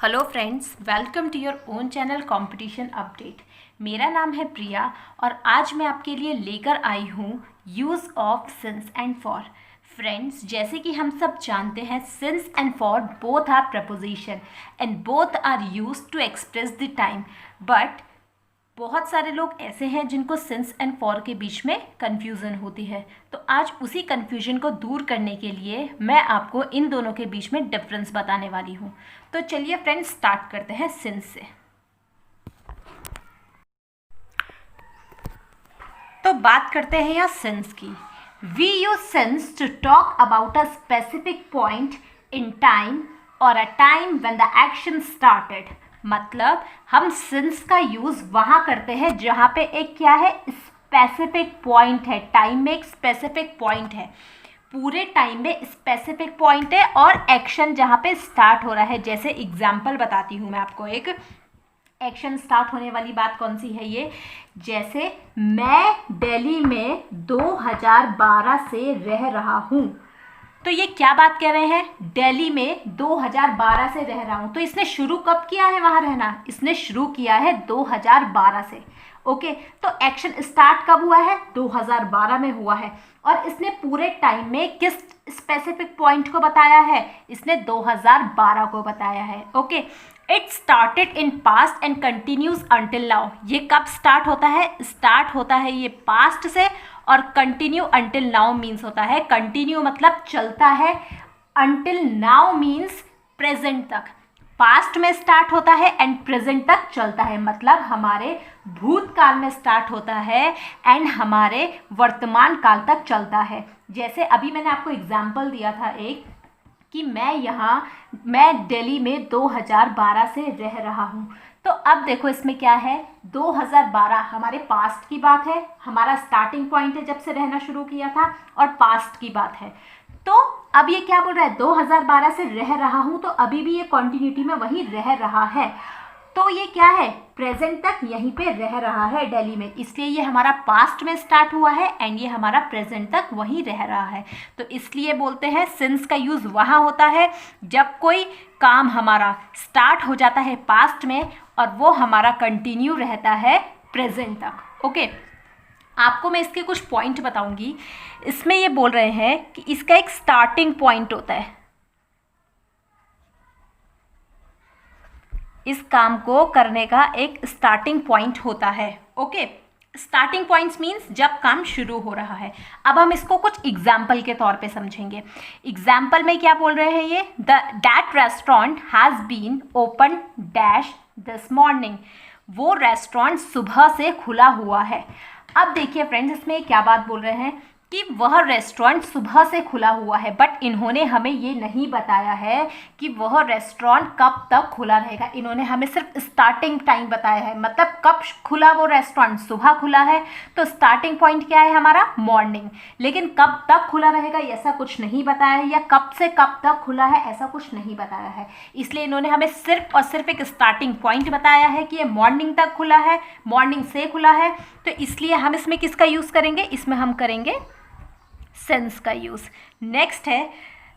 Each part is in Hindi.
Hello friends, welcome to your own channel competition update. मेरा नाम है प्रिया और आज मैं आपके लिए लेकर आई हूँ use of since and for. Friends, जैसे कि हम सब जानते हैं, since and for both are preposition and both are used to express the time. But बहुत सारे लोग ऐसे हैं जिनको सिंस एंड फॉर के बीच में कन्फ्यूज़न होती है। तो आज उसी कन्फ्यूजन को दूर करने के लिए मैं आपको इन दोनों के बीच में डिफरेंस बताने वाली हूँ। तो चलिए फ्रेंड्स, स्टार्ट करते हैं सिंस से। तो बात करते हैं यहाँ सिंस की। We use since to talk about a specific point in time और a time when the action started. मतलब हम सिंस का यूज वहाँ करते हैं जहाँ पे एक क्या है, स्पेसिफिक पॉइंट है। टाइम में एक स्पेसिफिक पॉइंट है, पूरे टाइम में स्पेसिफिक पॉइंट है और एक्शन जहाँ पे स्टार्ट हो रहा है। जैसे एग्जाम्पल बताती हूँ मैं आपको, एक एक्शन स्टार्ट होने वाली बात कौन सी है ये। जैसे मैं दिल्ली में 2012 से रह रहा हूँ। तो ये क्या बात कह रहे हैं, दिल्ली में 2012 से रह रहा हूँ। तो इसने शुरू कब किया है वहाँ रहना, इसने शुरू किया है 2012 से। ओके, तो एक्शन स्टार्ट कब हुआ है, 2012 में हुआ है। और इसने पूरे टाइम में किस स्पेसिफिक पॉइंट को बताया है, इसने 2012 को बताया है। Okay, it started in past and continues until now. ये कब स्टार्ट होता है, स्टार्ट होता है ये पास्ट से, और कंटिन्यू अंटिल नाउ मीन्स होता है, कंटिन्यू मतलब चलता है, अंटिल नाउ मीन्स प्रेजेंट तक। पास्ट में स्टार्ट होता है एंड प्रेजेंट तक चलता है, मतलब हमारे भूतकाल में स्टार्ट होता है एंड हमारे वर्तमान काल तक चलता है। जैसे अभी मैंने आपको एग्जाम्पल दिया था एक, कि मैं दिल्ली में 2012 से रह रहा हूँ। तो अब देखो इसमें क्या है, 2012 हमारे पास्ट की बात है, हमारा स्टार्टिंग पॉइंट है जब से रहना शुरू किया था, और पास्ट की बात है। तो अब ये क्या बोल रहा है, 2012 से रह रहा हूँ, तो अभी भी ये कॉन्टिन्यूटी में वही रह रहा है। तो ये क्या है, प्रेजेंट तक यहीं पे रह रहा है दिल्ली में, इसलिए ये हमारा पास्ट में स्टार्ट हुआ है एंड ये हमारा प्रेजेंट तक वहीं रह रहा है। तो इसलिए बोलते हैं सिंस का यूज़ वहाँ होता है जब कोई काम हमारा स्टार्ट हो जाता है पास्ट में और वो हमारा कंटिन्यू रहता है प्रेजेंट तक। ओके, आपको मैं इसके कुछ पॉइंट बताऊंगी। इसमें ये बोल रहे हैं कि इसका एक स्टार्टिंग पॉइंट होता है, इस काम को करने का एक स्टार्टिंग पॉइंट होता है। ओके, स्टार्टिंग पॉइंट्स मीन्स जब काम शुरू हो रहा है। अब हम इसको कुछ एग्जाम्पल के तौर पे समझेंगे। एग्जाम्पल में क्या बोल रहे हैं ये, that restaurant has been open dash this morning. वो रेस्टोरेंट सुबह से खुला हुआ है। अब देखिए फ्रेंड्स, इसमें क्या बात बोल रहे हैं कि वह रेस्टोरेंट सुबह से खुला हुआ है, बट इन्होंने हमें ये नहीं बताया है कि वह रेस्टोरेंट कब तक खुला रहेगा। इन्होंने हमें सिर्फ स्टार्टिंग टाइम बताया है, मतलब कब खुला वो रेस्टोरेंट, सुबह खुला है तो स्टार्टिंग पॉइंट क्या है हमारा, मॉर्निंग। लेकिन कब तक खुला रहेगा ऐसा कुछ नहीं बताया है, या कब से कब तक खुला है ऐसा कुछ नहीं बताया है। इसलिए इन्होंने हमें सिर्फ और सिर्फ एक स्टार्टिंग पॉइंट बताया है कि ये मॉर्निंग तक खुला है, मॉर्निंग से खुला है। तो इसलिए हम इसमें किसका यूज़ करेंगे, इसमें हम करेंगे सिंस का यूज़। नेक्स्ट है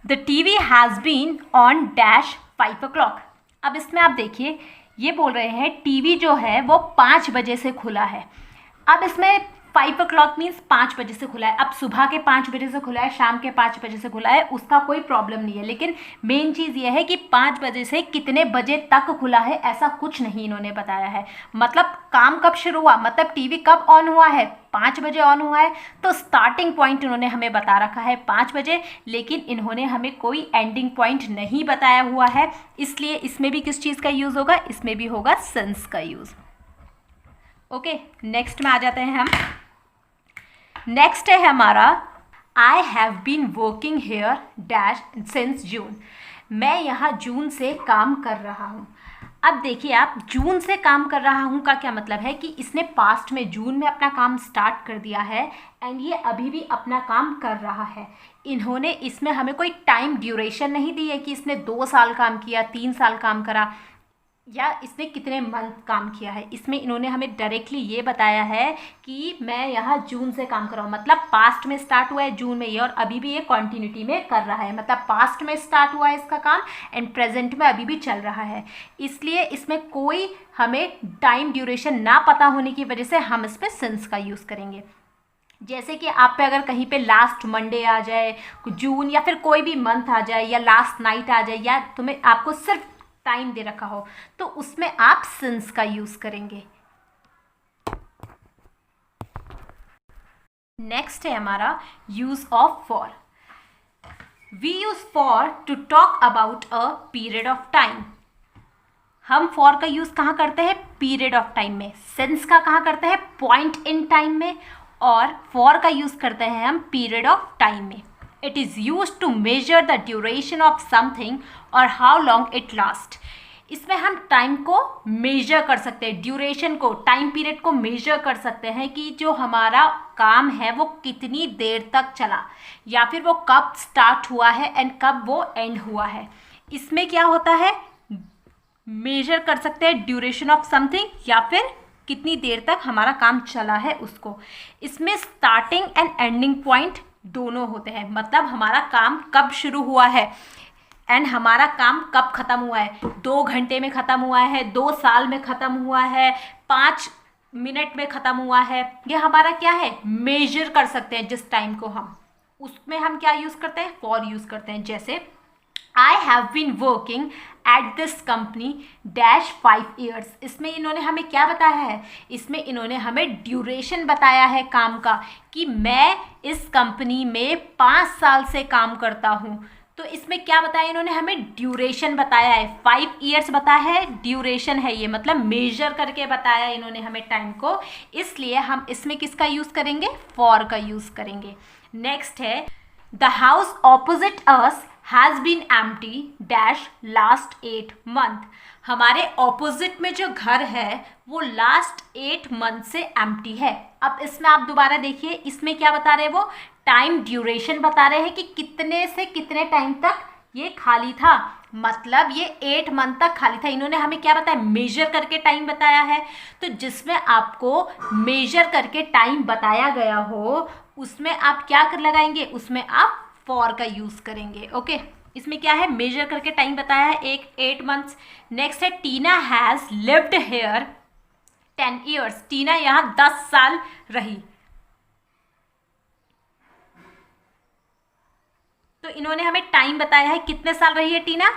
the TV has been on dash 5 o'clock। अब इसमें आप देखिए ये बोल रहे हैं टीवी जो है वो 5 बजे से खुला है। अब इसमें 5 o'clock मीन्स 5 बजे से खुला है। अब सुबह के 5 बजे से खुला है, शाम के 5 बजे से खुला है, उसका कोई प्रॉब्लम नहीं है। लेकिन मेन चीज़ ये है कि 5 बजे से कितने बजे तक खुला है ऐसा कुछ नहीं इन्होंने बताया है। मतलब काम कब शुरू हुआ, मतलब टीवी कब ऑन हुआ है, 5 बजे ऑन हुआ है। तो स्टार्टिंग पॉइंट इन्होंने हमें बता रखा है 5 बजे, लेकिन इन्होंने हमें कोई एंडिंग पॉइंट नहीं बताया हुआ है। इसलिए इसमें भी किस चीज़ का यूज़ होगा, इसमें भी होगा सिंस का यूज़। ओके, नेक्स्ट में आ जाते हैं हम। नेक्स्ट है हमारा I have been working here dash since June. मैं यहाँ जून से काम कर रहा हूँ। अब देखिए आप, जून से काम कर रहा हूँ का क्या मतलब है कि इसने पास्ट में जून में अपना काम स्टार्ट कर दिया है एंड ये अभी भी अपना काम कर रहा है। इन्होंने इसमें हमें कोई टाइम ड्यूरेशन नहीं दी है कि इसने 2 साल काम किया, 3 साल काम करा। या इसने कितने मंथ काम किया है। इसमें इन्होंने हमें डायरेक्टली ये बताया है कि मैं यहाँ जून से काम कर रहा हूँ, मतलब पास्ट में स्टार्ट हुआ है जून में ये, और अभी भी ये कॉन्टिन्यूटी में कर रहा है, मतलब पास्ट में स्टार्ट हुआ है इसका काम एंड प्रेजेंट में अभी भी चल रहा है। इसलिए इसमें कोई हमें टाइम ड्यूरेशन ना पता होने की वजह से हम इस पर सिंस का यूज़ करेंगे। जैसे कि आप पे अगर कहीं पे लास्ट मंडे आ जाए जून, या फिर कोई भी मंथ आ जाए, या लास्ट नाइट आ जाए, या तुम्हें आपको सिर्फ टाइम दे रखा हो, तो उसमें आप सिंस का यूज करेंगे। नेक्स्ट है हमारा use of for. We use for to talk about a period of time. हम फॉर का यूज कहाँ करते हैं? पीरियड ऑफ टाइम में। सिंस का कहाँ करते हैं? पॉइंट इन टाइम में। और फॉर का यूज करते हैं हम पीरियड ऑफ टाइम में। It is use to measure the duration of something और हाउ लॉन्ग इट लास्ट। इसमें हम टाइम को मेजर कर सकते हैं, ड्यूरेशन को, टाइम पीरियड को मेजर कर सकते हैं कि जो हमारा काम है वो कितनी देर तक चला, या फिर वो कब स्टार्ट हुआ है एंड कब वो एंड हुआ है। इसमें क्या होता है? मेजर कर सकते हैं ड्यूरेशन ऑफ समथिंग, या फिर कितनी देर तक हमारा काम चला है उसको। इसमें स्टार्टिंग एंड एंडिंग पॉइंट दोनों होते हैं, मतलब हमारा काम कब शुरू हुआ है एंड हमारा काम कब ख़त्म हुआ है। 2 घंटे में ख़त्म हुआ है, 2 साल में ख़त्म हुआ है, 5 मिनट में ख़त्म हुआ है। ये हमारा क्या है? मेजर कर सकते हैं जिस टाइम को हम, उसमें हम क्या यूज़ करते हैं? फॉर यूज़ करते हैं। जैसे I have been working at this company dash 5 years। इसमें इन्होंने हमें क्या बताया है? इसमें इन्होंने हमें ड्यूरेशन बताया है काम का, कि मैं इस कंपनी में 5 साल से काम करता हूँ। तो इसमें क्या बताया इन्होंने हमें? ड्यूरेशन बताया है। 5 years बताया है, ड्यूरेशन है ये, मतलब मेजर करके बताया इन्होंने हमें टाइम को। इसलिए हम इसमें किसका यूज़ करेंगे? फॉर का यूज़ करेंगे। नेक्स्ट है the house opposite us has been empty dash last 8 month। हमारे ऑपोजिट में जो घर है वो लास्ट 8 month से एम्प्टी है। अब इसमें आप दोबारा देखिए, इसमें क्या बता रहे हैं? वो टाइम ड्यूरेशन बता रहे हैं कि कितने से कितने टाइम तक ये खाली था, मतलब ये 8 month तक खाली था। इन्होंने हमें क्या बताया? मेजर करके टाइम बताया है। तो जिसमें आपको मेजर करके टाइम बताया गया हो उसमें आप क्या कर लगाएंगे? उसमें आप फॉर का यूज़ करेंगे। ओके, इसमें क्या है? मेजर करके टाइम बताया है, 8 months। नेक्स्ट है टीना हैज़ लिव्ड हेयर 10 years। टीना यहाँ 10 साल रही। तो इन्होंने हमें टाइम बताया है, कितने साल रही है टीना?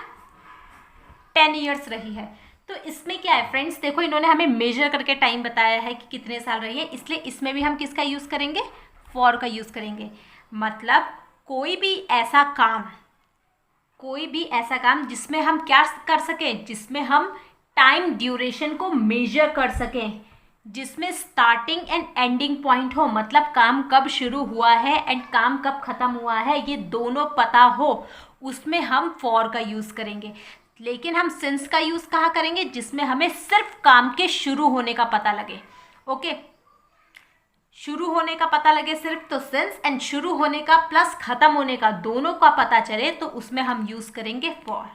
10 years रही है। तो इसमें क्या है फ्रेंड्स? देखो, इन्होंने हमें मेजर करके टाइम बताया है कि कितने साल रही है, इसलिए इसमें भी हम किसका यूज़ करेंगे? फॉर का यूज़ करेंगे। मतलब कोई भी ऐसा काम जिसमें हम क्या कर सकें? जिसमें हम टाइम ड्यूरेशन को मेजर कर सकें, जिसमें स्टार्टिंग एंड एंडिंग पॉइंट हो, मतलब काम कब शुरू हुआ है एंड काम कब ख़त्म हुआ है, ये दोनों पता हो, उसमें हम फॉर का यूज़ करेंगे। लेकिन हम सिंस का यूज़ कहाँ करेंगे? जिसमें हमें सिर्फ काम के शुरू होने का पता लगे। ओके, शुरू होने का पता लगे सिर्फ, तो सिंस, एंड शुरू होने का प्लस ख़त्म होने का दोनों का पता चले तो उसमें हम यूज़ करेंगे फॉर।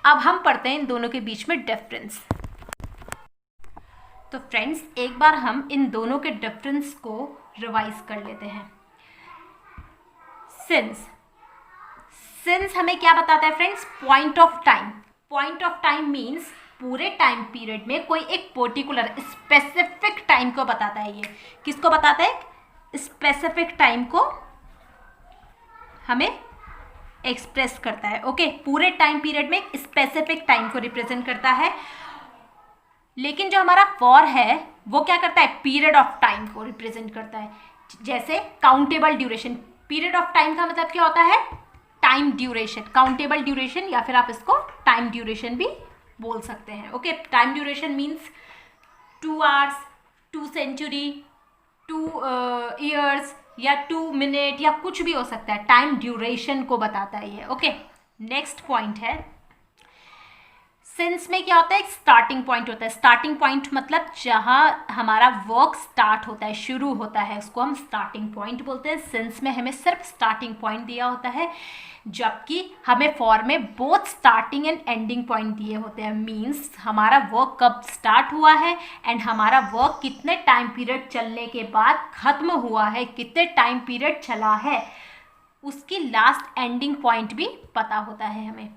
अब हम पढ़ते हैं इन दोनों के बीच में डिफरेंस। तो फ्रेंड्स, एक बार हम इन दोनों के डिफरेंस को रिवाइज कर लेते हैं। सिंस हमें क्या बताता है friends? Point of time. Point of time means पूरे टाइम पीरियड में कोई एक पर्टिकुलर स्पेसिफिक टाइम को बताता है। ये किसको बताता है? स्पेसिफिक टाइम को हमें एक्सप्रेस करता है। ओके, पूरे टाइम पीरियड में एक स्पेसिफिक टाइम को रिप्रेजेंट करता है। लेकिन जो हमारा फॉर है वो क्या करता है? पीरियड ऑफ टाइम को रिप्रेजेंट करता है। जैसे countable duration, period of time का मतलब क्या होता है? टाइम ड्यूरेशन, काउंटेबल ड्यूरेशन, या फिर आप इसको टाइम ड्यूरेशन भी बोल सकते हैं। Okay, time duration means 2 hours, 2 century, 2 years या 2 minute या कुछ भी हो सकता है, टाइम ड्यूरेशन को बताता है ये। ओके, नेक्स्ट पॉइंट है सिंस में क्या होता है, एक स्टार्टिंग पॉइंट होता है। स्टार्टिंग पॉइंट मतलब जहाँ हमारा वर्क स्टार्ट होता है, शुरू होता है, उसको हम स्टार्टिंग पॉइंट बोलते हैं। सिंस में हमें सिर्फ स्टार्टिंग पॉइंट दिया होता है, जबकि हमें फॉर में both starting and ending point दिए होते हैं। मीन्स हमारा वर्क कब स्टार्ट हुआ है एंड हमारा वर्क कितने टाइम पीरियड चलने के बाद ख़त्म हुआ है, कितने टाइम पीरियड चला है, उसकी लास्ट एंडिंग पॉइंट भी पता होता है हमें।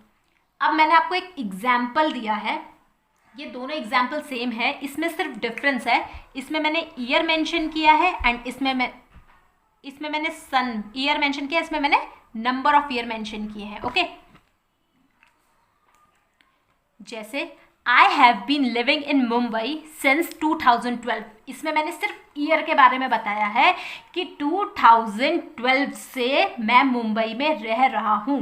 अब मैंने आपको एक एग्जाम्पल दिया है, ये दोनों एग्जाम्पल सेम है, इसमें सिर्फ डिफरेंस है, इसमें मैंने ईयर मेंशन किया है एंड इसमें मैंने सन ईयर मेंशन किया, इसमें मैंने नंबर ऑफ ईयर मेंशन किए हैं। ओके, जैसे I have been living in Mumbai since 2012, इसमें मैंने सिर्फ ईयर के बारे में बताया है कि 2012 से मैं मुंबई में रह रहा हूँ।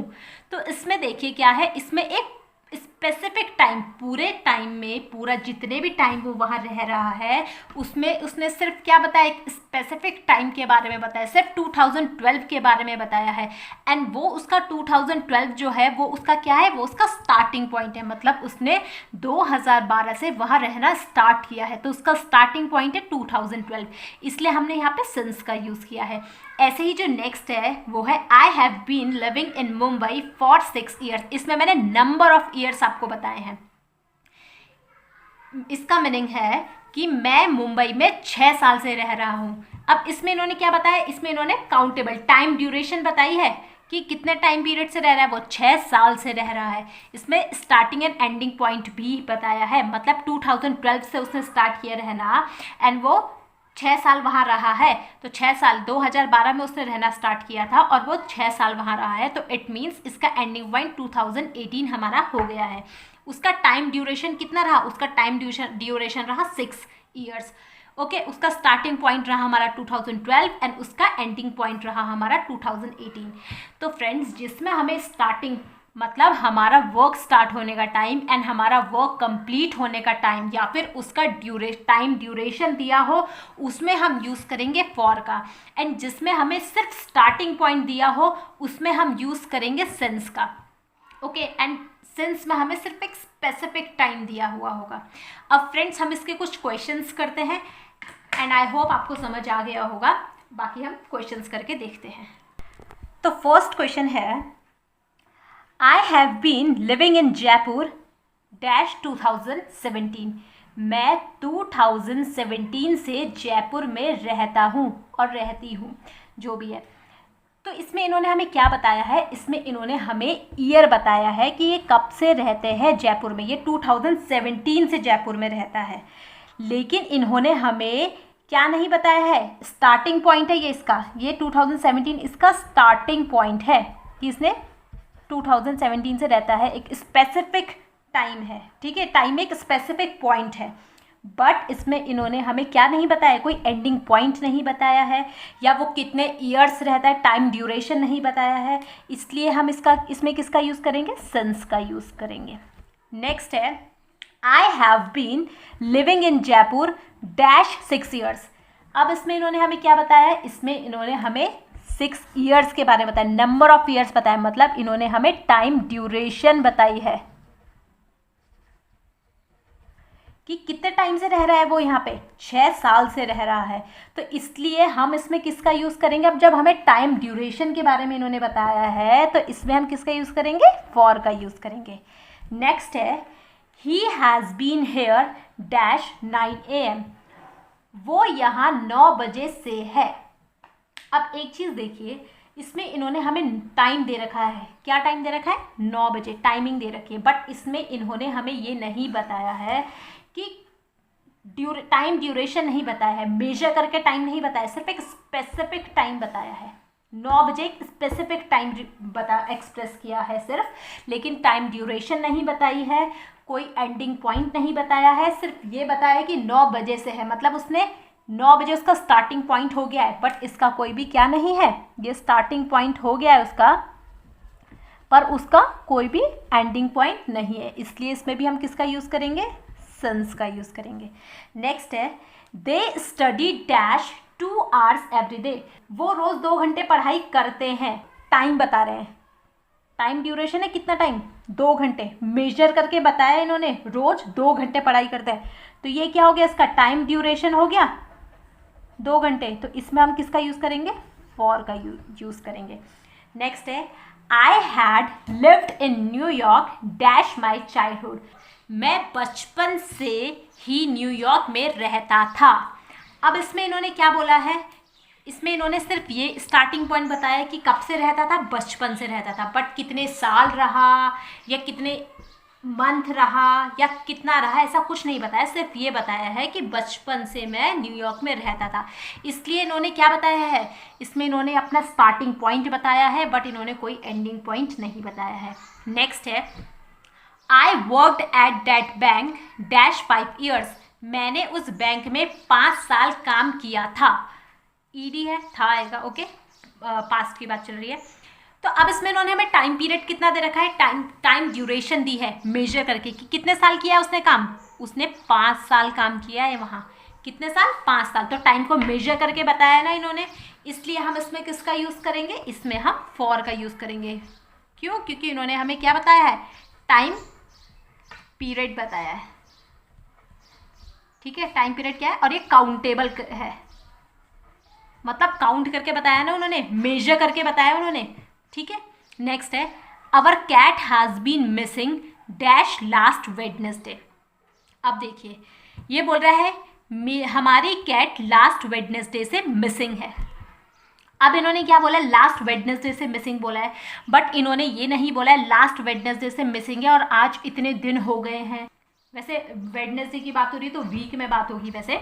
तो इसमें देखिए क्या है, इसमें एक स्पेसिफिक टाइम, पूरे टाइम में, पूरा जितने भी टाइम वो वहाँ रह रहा है उसमें उसने सिर्फ क्या बताया, एक स्पेसिफिक टाइम के बारे में बताया, सिर्फ 2012 के बारे में बताया है। एंड वो उसका 2012 जो है वो उसका क्या है, वो उसका स्टार्टिंग पॉइंट है, मतलब उसने 2012 से वहाँ रहना स्टार्ट किया है, तो उसका स्टार्टिंग पॉइंट है 2012, इसलिए हमने यहाँ पे सिंस का यूज़ किया है। ऐसे ही जो नेक्स्ट है वो है I have been living in Mumbai for 6 years, इसमें मैंने नंबर ऑफ ईयर्स आपको बताए हैं। इसका मीनिंग है कि मैं मुंबई में 6 साल से रह रहा हूँ। अब इसमें इन्होंने क्या बताया, इसमें इन्होंने काउंटेबल टाइम ड्यूरेशन बताई है कि कितने टाइम पीरियड से रह रहा है, वो 6 साल से रह रहा है। इसमें स्टार्टिंग एंड एंडिंग पॉइंट भी बताया है, मतलब 2012 से उसने स्टार्ट किया रहना एंड वो 6 साल वहाँ रहा है, तो 6 साल 2012 में उसने रहना स्टार्ट किया था और वो 6 साल वहाँ रहा है, तो इट मीन्स इसका एंडिंग पॉइंट 2018 हमारा हो गया है। उसका टाइम ड्यूरेशन कितना रहा, उसका टाइम ड्यूरेशन रहा 6 ईयर्स। ओके, उसका स्टार्टिंग पॉइंट रहा हमारा 2012 एंड उसका एंडिंग पॉइंट रहा हमारा 2018। तो फ्रेंड्स, जिसमें हमें स्टार्टिंग मतलब हमारा वर्क स्टार्ट होने का टाइम एंड हमारा वर्क कंप्लीट होने का टाइम या फिर उसका टाइम ड्यूरेशन दिया हो, उसमें हम यूज़ करेंगे फॉर का। एंड जिसमें हमें सिर्फ स्टार्टिंग पॉइंट दिया हो उसमें हम यूज़ करेंगे सिंस का। ओके, एंड सिंस में हमें सिर्फ एक स्पेसिफिक टाइम दिया हुआ होगा। अब फ्रेंड्स, हम इसके कुछ क्वेश्चंस करते हैं एंड आई होप आपको समझ आ गया होगा। बाकी हम क्वेश्चंस करके देखते हैं। तो फर्स्ट क्वेश्चन है, I have been living in Jaipur dash 2017, मैं 2017 से जयपुर में रहता हूँ और रहती हूँ, जो भी है। तो इसमें इन्होंने हमें क्या बताया है, इसमें इन्होंने हमें ईयर बताया है कि ये कब से रहते हैं जयपुर में। ये 2017 से जयपुर में रहता है, लेकिन इन्होंने हमें क्या नहीं बताया है, स्टार्टिंग पॉइंट है ये इसका, ये 2017 इसका स्टार्टिंग पॉइंट है कि इसने 2017 से रहता है, एक स्पेसिफिक टाइम है, ठीक है, टाइम एक स्पेसिफिक पॉइंट है। बट इसमें इन्होंने हमें क्या नहीं बताया, कोई एंडिंग पॉइंट नहीं बताया है, या वो कितने ईयर्स रहता है, टाइम ड्यूरेशन नहीं बताया है, इसलिए हम इसमें किसका यूज़ करेंगे, सिंस का यूज़ करेंगे। नेक्स्ट है, I have been living in Jaipur dash 6 years. अब इसमें इन्होंने हमें क्या बताया है, इसमें इन्होंने हमें 6 ईयर्स के बारे में बताया, नंबर ऑफ ईयर्स बताया, मतलब इन्होंने हमें टाइम ड्यूरेशन बताई है कि कितने टाइम से रह रहा है वो, यहाँ पे 6 साल से रह रहा है। तो इसलिए हम इसमें किसका यूज़ करेंगे, अब जब हमें टाइम ड्यूरेशन के बारे में इन्होंने बताया है तो इसमें हम किसका यूज़ करेंगे, फॉर का यूज़ करेंगे। नेक्स्ट है, he has been here dash 9 AM, वो यहाँ 9 बजे से है। अब एक चीज़ देखिए, इसमें इन्होंने हमें टाइम दे रखा है, क्या टाइम दे रखा है, 9 बजे टाइमिंग दे रखी है, बट इसमें इन्होंने हमें ये नहीं बताया है कि टाइम ड्यूरेशन नहीं बताया है, मेजर करके टाइम नहीं बताया, सिर्फ एक स्पेसिफिक टाइम बताया है। 9 बजे एक स्पेसिफिक टाइम एक्सप्रेस किया है सिर्फ, लेकिन टाइम ड्यूरेशन नहीं बताई है, कोई एंडिंग पॉइंट नहीं बताया है, सिर्फ ये बताया कि 9 बजे से है, मतलब उसने 9 बजे उसका स्टार्टिंग पॉइंट हो गया है, बट इसका कोई भी क्या नहीं है, ये स्टार्टिंग पॉइंट हो गया है उसका, पर उसका कोई भी एंडिंग पॉइंट नहीं है, इसलिए इसमें भी हम किसका यूज़ करेंगे, सिंस का यूज़ करेंगे। नेक्स्ट है, they study dash 2 hours every day, वो रोज़ 2 घंटे पढ़ाई करते हैं, टाइम बता रहे हैं, टाइम ड्यूरेशन है कितना टाइम, 2 घंटे, मेजर करके बताया इन्होंने, रोज 2 घंटे पढ़ाई करते हैं, तो ये क्या हो गया, इसका टाइम ड्यूरेशन हो गया 2 घंटे। तो इसमें हम किसका यूज़ करेंगे, फॉर का यूज़ करेंगे। नेक्स्ट है I had lived in New York dash my childhood, मैं बचपन से ही न्यूयॉर्क में रहता था। अब इसमें इन्होंने क्या बोला है, इसमें इन्होंने सिर्फ ये स्टार्टिंग पॉइंट बताया कि कब से रहता था, बचपन से रहता था, बट कितने साल रहा या कितने मंथ रहा या कितना रहा ऐसा कुछ नहीं बताया, सिर्फ ये बताया है कि बचपन से मैं न्यूयॉर्क में रहता था। इसलिए इन्होंने क्या बताया है, इसमें इन्होंने अपना स्टार्टिंग पॉइंट बताया है बट इन्होंने कोई एंडिंग पॉइंट नहीं बताया है। नेक्स्ट है I worked at that bank dash 5 years, मैंने उस बैंक में 5 साल काम किया था। ईडी है, था आएगा, ओके, पास्ट की बात चल रही है। तो अब इसमें इन्होंने हमें टाइम पीरियड कितना दे रखा है, टाइम ड्यूरेशन दी है मेजर करके कि कितने साल किया है उसने काम, उसने 5 साल काम किया है वहाँ, कितने साल, 5 साल। तो टाइम को मेजर करके बताया ना इन्होंने, इसलिए हम इसमें किसका यूज़ करेंगे, इसमें हम फॉर का यूज़ करेंगे। क्यों, क्योंकि इन्होंने हमें क्या बताया है, टाइम पीरियड बताया है। ठीक है, टाइम पीरियड क्या है, और ये काउंटेबल है, मतलब काउंट करके बताया ना उन्होंने, मेजर करके बताया उन्होंने। ठीक है, नेक्स्ट है our cat has been missing dash last Wednesday. अब देखिए ये बोल रहा है हमारी कैट लास्ट वेडनेसडे से मिसिंग है। अब इन्होंने क्या बोला, लास्ट वेडनेसडे से मिसिंग बोला है, बट इन्होंने ये नहीं बोला है लास्ट वेडनेसडे से मिसिंग है और आज इतने दिन हो गए हैं। वैसे वेडनेसडे की बात हो रही है तो वीक में बात होगी वैसे,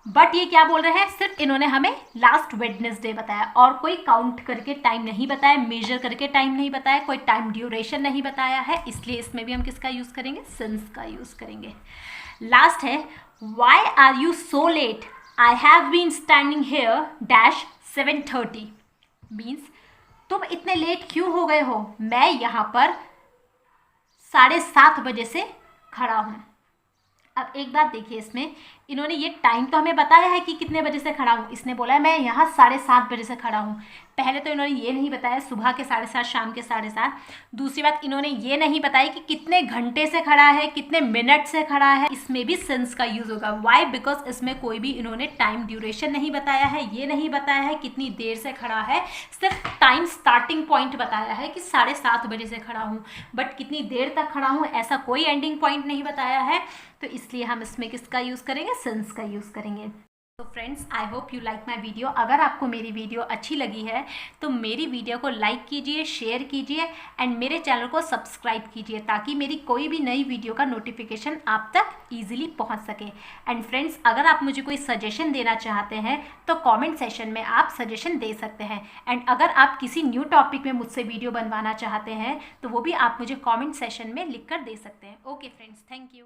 बट ये क्या बोल रहे हैं, सिर्फ इन्होंने हमें लास्ट वेडनेसडे बताया और कोई काउंट करके टाइम नहीं बताया, मेजर करके टाइम नहीं बताया, कोई टाइम ड्यूरेशन नहीं बताया है, इसलिए इसमें भी हम किसका यूज़ करेंगे, सिंस का यूज़ करेंगे। लास्ट है why are you so late, I have been standing here dash 7:30, means तुम इतने लेट क्यों हो गए हो, मैं यहाँ पर 7:30 बजे से खड़ा हूँ। अब एक बात देखिए, इसमें इन्होंने ये टाइम तो हमें बताया है कि कितने बजे से खड़ा हूँ, इसने बोला है मैं यहाँ 7:30 बजे से खड़ा हूँ। पहले तो इन्होंने ये नहीं बताया सुबह के 7:30 शाम के 7:30। दूसरी बात इन्होंने ये नहीं बताया कि कितने घंटे से खड़ा है, कितने मिनट से खड़ा है, इसमें भी सिंस का यूज़ होगा। वाई, बिकॉज इसमें कोई भी इन्होंने टाइम ड्यूरेशन नहीं बताया है, ये नहीं बताया है कितनी देर से खड़ा है, सिर्फ टाइम स्टार्टिंग पॉइंट बताया है कि 7:30 बजे से खड़ा हूँ, बट कितनी देर तक खड़ा हूँ ऐसा कोई एंडिंग पॉइंट नहीं बताया है। तो इसलिए हम इसमें किसका यूज़ करेंगे, सिंस का यूज़ करेंगे। तो friends, I hope you like my video. अगर आपको मेरी वीडियो अच्छी लगी है तो मेरी वीडियो को लाइक कीजिए, शेयर कीजिए एंड मेरे चैनल को सब्सक्राइब कीजिए ताकि मेरी कोई भी नई वीडियो का नोटिफिकेशन आप तक ईजिली पहुंच सके। एंड फ्रेंड्स, अगर आप मुझे कोई सजेशन देना चाहते हैं तो कमेंट सेशन में आप सजेशन दे सकते हैं। एंड अगर आप किसी न्यू टॉपिक में मुझसे वीडियो बनवाना चाहते हैं तो वो भी आप मुझे कॉमेंट सेशन में लिख कर दे सकते हैं। Okay friends, thank you.